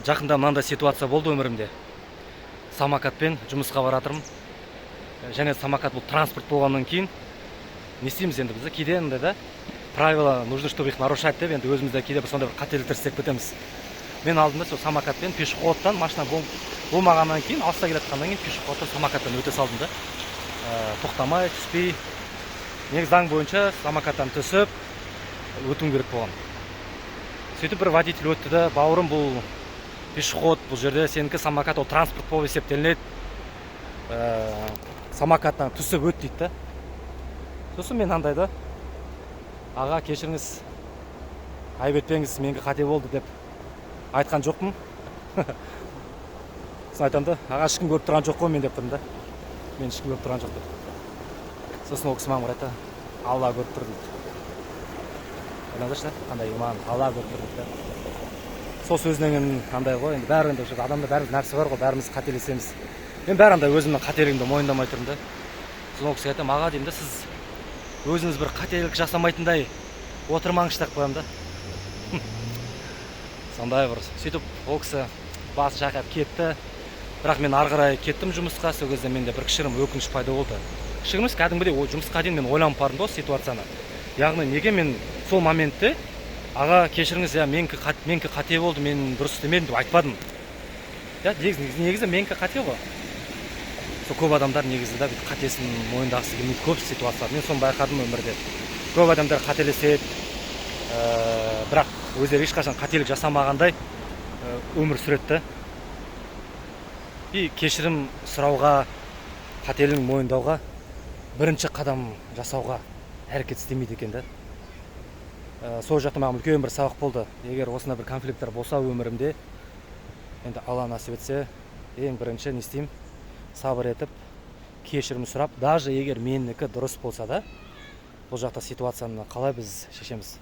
Жақында мынандай ситуация болды өмірімде. Самокатпен жұмысқа баратырмын. Және самокат бұл транспорт болғаннан кейін не істейміз енді біз кейде андай да правила нужно, чтобы их нарушать деп енді өзімізде кейде бір сондай бір қателіктер істеп кетеміз. Мен алдымда сол самокатпен пешеходтан машина болмағаннан кейін, алыста келатқаннан кейін пешеходтан самокаттан өте салдым да. Тоқтамай, түспей. Негізі заң бойынша самокаттан түсіп өтуім керек болған. Сөйтіп бір водитель өтті да, бауырым, бұл пешеход, бұл жерде сенікі самокат, ол транспорт болып есептелінеді. Самокаттан түсіп өт дейді да. Сосын мен андай да, аға кешіріңіз, айып етпеңіз, менікі қате болды деп айтқан жоқпын. Сосын айтам да, аға ешкім көріп тұрған жоқ қой мен деп тұрмын да. Мен ешкім көріп тұрған жоқ деп. Сосын ол кісі маған қарайды, Алла көріп тұр дейді. Ойлаңдаршы, қандай иман, Алла көріп тұр дейді да. Сол сөзінен андай ғой, енді бәрі енді адамда бәрі нәрсе бар ғой, бәріміз қателесеміз. Мен бәрі андай өзімнің қателігімді мойындамай тұрмын да. Сосын ол кісіге айтам, аға деймін да, сіз өзіңіз бір қателік жасамайтындай отырмаңыз деп қоямын да. Сондай бір. Сөйтіп ол кісі басы шайқап кетті. Бірақ мен ары қарай кеттім жұмысқа. Сол кезде менде бір кішігірім өкініш пайда болды. Кішігірім емес, кәдімгідей жұмысқа дейін мен ойланып бардым да ситуацияны. Яғни неге мен сол моментте аға кешіріңіз, менікі қате болды, мен дұрыс істемедім деп айтпадым. Негізі менікі қате ғой. Сол көп адамдар негізі да қатесін мойындағысы келмейді көп ситуациялар. Мен соны байқадым өмірде. Көп адамдар қателеседі, бірақ өздері ешқашан қателік жасамағандай өмір сүреді. И кешірім сұрауға, қателігін мойындауға, бірінші қадам жасауға әрекет істемейді екен да. Сол жақта маған үлкен бір сабақ болды. Егер осында бір конфликттер болса өмірімде, енді Алла насіп етсе, ең бірінші не істеймін? Сабыр етіп, кешірім сұрап, даже егер менікі дұрыс болса да, бұл жақта ситуацияны қалай біз шешеміз?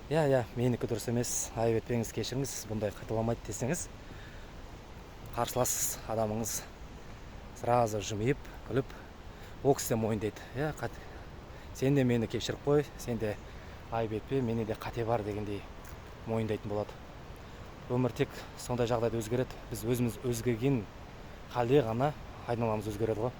Менікі дұрыс емес, айып етпеңіз, кешіріңіз, бұндай қайталамайды десеңіз, қарсылас адамыңыз сразу жымиып, күліп, ол кісі де мойындайды. Сен де мені кешіріп қой, сен де айып етпе, менде де қате бар дегендей мойындайтын болады. Өмір тек сондай жағдайда өзгереді. Біз өзіміз өзгерген халде ғана айналамыз өзгереді ғой.